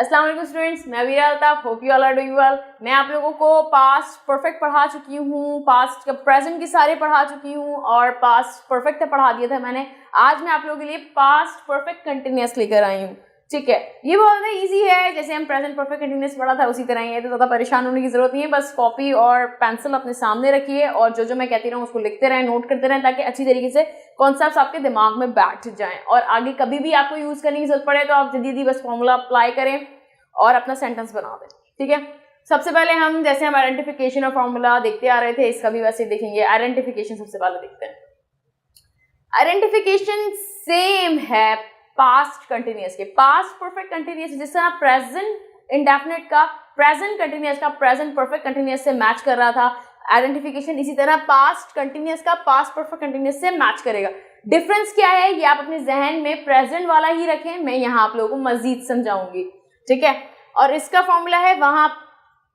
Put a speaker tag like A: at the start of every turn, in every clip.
A: अस्सलाम वालेकुम स्टूडेंट्स, मैं Veera Altaf. Hope you all are doing well. मैं आप लोगों को पास्ट परफेक्ट पढ़ा चुकी हूँ, पास्ट का प्रेजेंट की सारे पढ़ा चुकी हूँ और पास्ट परफेक्ट पढ़ा दिया था मैंने। आज मैं आप लोगों के लिए पास्ट परफेक्ट कंटिन्यूअस लेकर आई हूँ। ठीक है, ये बहुत ज़्यादा ईजी है, जैसे हम प्रेजेंट परफेक्ट कंटिन्यूअस पढ़ा था उसी तरह ही है, तो ज़्यादा परेशान होने की जरूरत नहीं है। बस कॉपी और पेंसिल अपने सामने रखिए और जो जो मैं कहती रहूँ उसको लिखते रहें, नोट करते रहें, ताकि अच्छी तरीके से कॉन्सेप्ट्स आपके दिमाग में बैठ जाएं और आगे कभी भी आपको यूज करने की जरूरत पड़े तो आप जल्दी बस फॉर्मूला अप्लाई करें और अपना सेंटेंस बना दें। ठीक है, सबसे पहले हम आइडेंटिफिकेशन और फॉर्मूला देखते आ रहे थे, इसका भी वैसे देखेंगे। आइडेंटिफिकेशन सबसे पहले देखते हैं। आइडेंटिफिकेशन सेम है पास्ट कंटिन्यूअस के, पास्ट परफेक्ट कंटिन्यूअस, जिस तरह प्रेजेंट इंडेफिनिट का प्रेजेंट कंटिन्यूअस का प्रेजेंट परफेक्ट कंटिन्यूअस से मैच कर रहा था, आइडेंटिफिकेशन इसी तरह पास्ट कंटिन्यूअस का पास्ट परफेक्ट कंटिन्यूअस से मैच करेगा। डिफरेंस क्या है ये आप अपने जहन में प्रेजेंट वाला ही रखें, मैं यहाँ आप लोगों को मजीद समझाऊंगी। ठीक है, और इसका फॉर्मूला है, वहां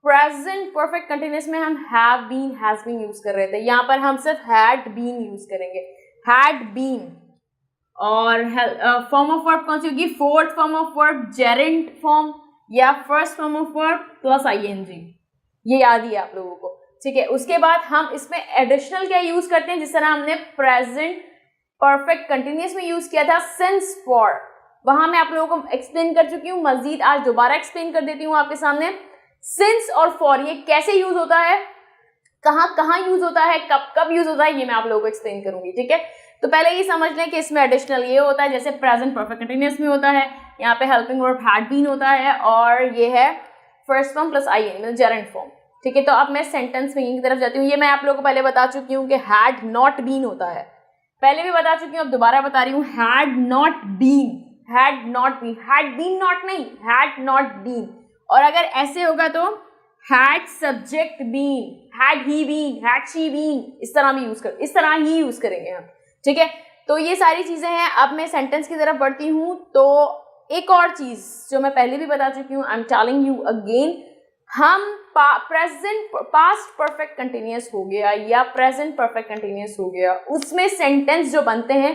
A: प्रेजेंट परफेक्ट कंटिन्यूअस में हम have been has been use कर रहे थे, यहाँ पर हम सिर्फ हैड बीन यूज करेंगे, हैड बीन। और फॉर्म ऑफ वर्ब कौन सी होगी? Fourth form of verb gerund form या first form of verb plus ING, ये याद ही है आप लोगों को। ठीक है, उसके बाद हम इसमें एडिशनल क्या यूज करते हैं, जिस तरह हमने प्रेजेंट परफेक्ट कंटिन्यूअस में यूज किया था सिंस फॉर, वहां मैं आप लोगों को एक्सप्लेन कर चुकी हूँ, मजीद आज दोबारा एक्सप्लेन कर देती हूँ आपके सामने। सिंस और फॉर ये कैसे यूज होता है, कहाँ कहाँ यूज होता है, कब कब यूज होता है, ये मैं आप लोगों को एक्सप्लेन करूंगी। ठीक है, तो पहले ये समझ लें कि इसमें एडिशनल ये होता है, जैसे प्रेजेंट परफेक्ट कंटिन्यूअस में होता है, यहाँ पे हेल्पिंग वर्ब हैड बीन होता है और ये है first form plus I N gerund form. ठीक है, तो अब मैं सेंटेंस मीनिंग की तरफ जाती हूँ। ये मैं आप लोगों को पहले बता चुकी हूँ कि हैड नॉट बीन होता है, पहले भी बता चुकी हूँ, अब दोबारा बता रही हूँ। Had not been, had not been, had been not नहीं, हैड नॉट बीन। और अगर ऐसे होगा तो had subject been, had he been, had she been, इस तरह भी यूज कर, इस तरह ही यूज करेंगे हम। ठीक है, तो ये सारी चीजें हैं। अब मैं सेंटेंस की तरफ बढ़ती हूँ, तो एक और चीज जो मैं पहले भी बता चुकी हूँ, I am telling you again, हम प्रेजेंट पास्ट परफेक्ट कंटिन्यूअस हो गया या प्रेजेंट परफेक्ट कंटिन्यूअस हो गया, उसमें सेंटेंस जो बनते हैं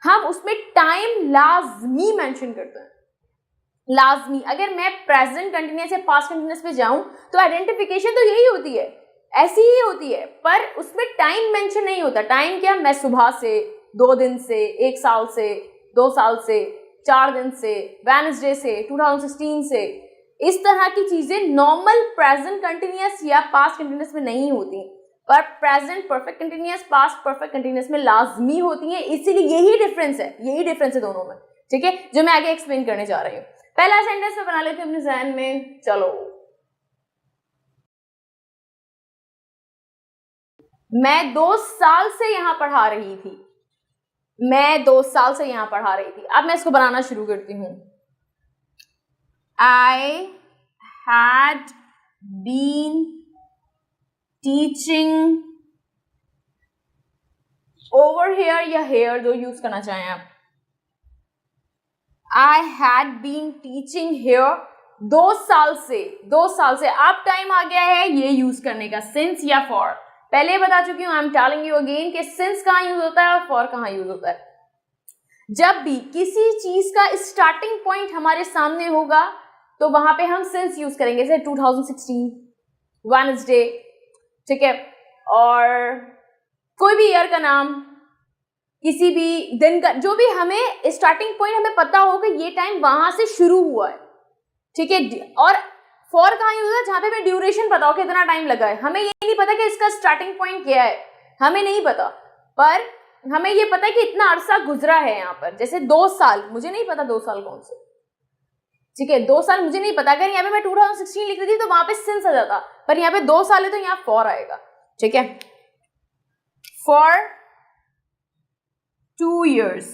A: हम उसमें टाइम लाजमी मेंशन करते हैं, लाजमी। अगर मैं प्रेजेंट कंटिन्यूअस से पास्ट कंटिन्यूअस पे जाऊं तो आइडेंटिफिकेशन तो यही होती है, ऐसी ही होती है, पर उसमें टाइम मेंशन नहीं होता। टाइम क्या, मैं सुबह से, 2 दिन से, 1 साल से, 2 साल से, 4 दिन से, वेडनेसडे से, 2016 से, इस तरह की चीजें नॉर्मल प्रेजेंट कंटिन्यूअस या पास्ट कंटिन्यूअस में नहीं होती, पर present perfect continuous past perfect continuous में लाजमी होती है। इसीलिए यही डिफरेंस है दोनों में। ठीक है, जो मैं आगे एक्सप्लेन करने जा रही हूँ। पहला सेंटेंस में बना लेते हैं अपने जहन में, चलो। मैं 2 साल से यहां पढ़ा रही थी, मैं 2 साल से यहां पढ़ा रही थी। अब मैं इसको बनाना शुरू करती हूं। I had been teaching over here या here, जो यूज करना चाहें आप। I had been teaching here 2 साल से, 2 साल से। अब टाइम आ गया है ये यूज करने का, सिंस या फॉर। पहले बता चुकी हूं, I am telling you again कि सिंस कहाँ यूज होता है और फॉर कहाँ यूज होता है। जब भी किसी चीज का स्टार्टिंग पॉइंट हमारे सामने होगा तो वहां पे हम सिंस यूज करेंगे, जैसे 2016 वेडनेसडे। ठीक है, और कोई भी ईयर का नाम, किसी भी दिन का, जो भी हमें स्टार्टिंग पॉइंट हमें पता हो कि ये टाइम वहां से शुरू हुआ है। ठीक है, और फॉर कहाँ यूज होता है, जहां पे हमें ड्यूरेशन पता हो कितना टाइम लगा है। हमें ये नहीं पता कि इसका स्टार्टिंग पॉइंट क्या है, हमें नहीं पता, पर हमें ये पता है कि इतना अरसा गुजरा है यहाँ पर। जैसे 2 साल, मुझे नहीं पता 2 साल कौन से। ठीक है, 2 साल मुझे नहीं पता, अगर यहाँ पे मैं 2016 लिख रही थी तो वहां पे सिंस आ जाता, पर यहाँ पे 2 साल है तो यहाँ फॉर आएगा। ठीक है, for 2 years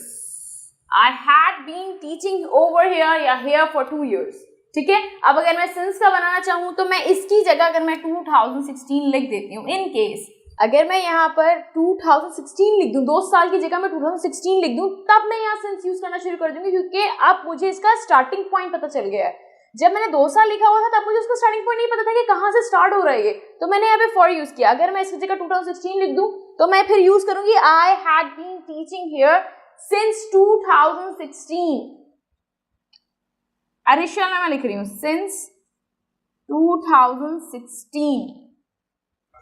A: I had been teaching over here या here for 2 years। ठीक है, अब अगर मैं सिंस का बनाना चाहूं तो मैं इसकी जगह अगर मैं 2016 लिख देती हूँ, इन केस अगर मैं यहाँ पर 2016 लिख दूं, 2 साल की जगह मैं 2016 लिख दूं, तब मैं यहाँ सिंस यूज करना शुरू कर दूंगी, क्योंकि अब मुझे इसका स्टार्टिंग पॉइंट पता चल गया है। जब मैंने 2 साल लिखा हुआ था तब मुझे उसका स्टार्टिंग पॉइंट नहीं पता था कि कहाँ से स्टार्ट हो रहा है ये, तो मैंने यहाँ पे फॉर यूज किया। अगर मैं इसकी जगह 2016 लिख दूं तो मैं फिर यूज करूंगी I had been teaching here since 2016। Addition में मैं लिख रही हूँ सिंस 2016।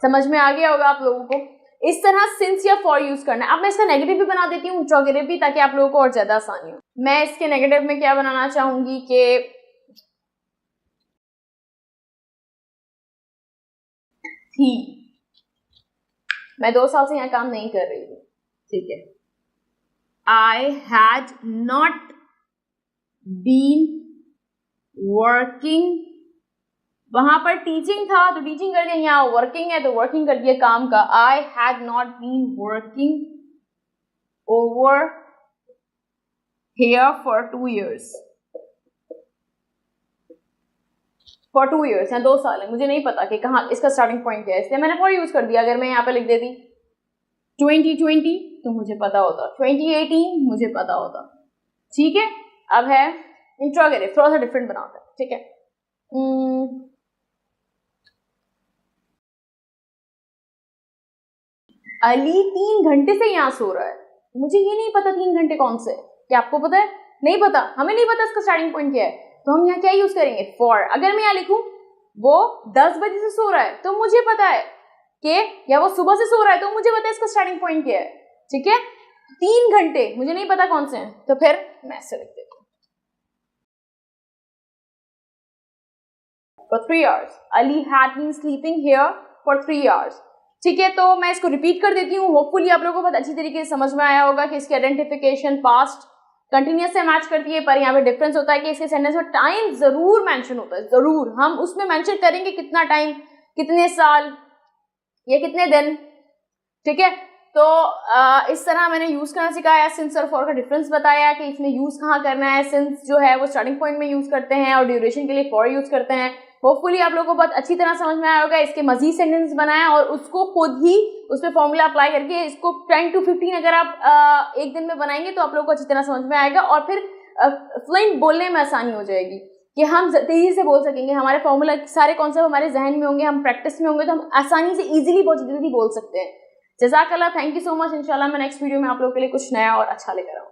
A: समझ में आ गया होगा आप लोगों को। इस तरह सिंस या फॉर यूज करना है। अब मैं इसका नेगेटिव भी बना देती हूँ, इंट्रोगेटिव भी, ताकि आप लोगों को और ज्यादा आसानी हो। मैं इसके नेगेटिव में क्या बनाना चाहूंगी कि थी, मैं 2 साल से यहाँ काम नहीं कर रही हूँ, ठीक है। I had not been working, वहां पर टीचिंग था तो टीचिंग कर दिया, यहाँ वर्किंग है तो वर्किंग कर दिया काम का। I had not been working over here for 2 years. For 2 years, यहाँ 2 साल है, मुझे नहीं पता कि कहाँ इसका स्टार्टिंग पॉइंट क्या है, इसलिए मैंने फॉर यूज कर दिया। अगर मैं यहाँ पे लिख देती 2020 तो मुझे पता होता, 2018 मुझे पता होता, ठीक है। अब है इंट्रोगेटिव, थोड़ा सा डिफरेंट बनाते हैं, ठीक है। अली 3 घंटे से यहाँ सो रहा है, मुझे ये नहीं पता 3 घंटे कौन से, क्या आपको पता है? नहीं पता, हमें नहीं पता इसका स्टार्टिंग पॉइंट क्या है, तो हम यहाँ क्या यूज करेंगे? फॉर। अगर मैं यहाँ लिखूं वो 10 बजे से सो रहा है तो मुझे पता है कि, या वो सुबह से सो रहा है तो मुझे पता है इसका स्टार्टिंग पॉइंट क्या है, ठीक है। 3 घंटे मुझे नहीं पता कौन से हैं, तो फिर मैं ऐसे लिख देती हूँ for 3 hours. Ali had been sleeping here for 3 hours. ठीक है, तो मैं इसको रिपीट कर देती हूँ। होपफुली आप लोगों को बहुत अच्छी तरीके से समझ में आया होगा कि इसकी आइडेंटिफिकेशन पास्ट कंटिन्यूअस से मैच करती है, पर यहाँ पे डिफरेंस होता है कि इसके सेंटेंस में टाइम जरूर मेंशन होता है, जरूर हम उसमें मेंशन करेंगे कितना टाइम, कितने साल या कितने दिन, ठीक है। तो इस तरह मैंने यूज करना सिखाया, सिंस और फॉर का डिफरेंस बताया कि इसमें यूज कहाँ करना है। सिंस जो है वो स्टार्टिंग पॉइंट में यूज करते हैं और ड्यूरेशन के लिए फॉर यूज करते हैं। होपफुली आप लोगों को बहुत अच्छी तरह समझ में आया होगा। इसके मजीद सेंटेंस बनाया और उसको खुद ही उस पर फॉर्मूला अप्लाई करके इसको 10 to 15 अगर आप एक दिन में बनाएंगे तो आप लोगों को अच्छी तरह समझ में आएगा और फिर फ्लुएंट बोलने में आसानी हो जाएगी कि हम तेजी से बोल सकेंगे। हमारे फॉर्मूला सारे कॉन्सेप्ट हमारे जहन में होंगे, हम प्रैक्टिस में होंगे, तो हम आसानी से इजीली बहुत जल्दी बोल सकते हैं। जज़ाकल्लाह, थैंक यू सो मच। इंशाल्लाह मैं नेक्स्ट वीडियो में आप लोगों के लिए कुछ नया और अच्छा लेकर आऊँगी।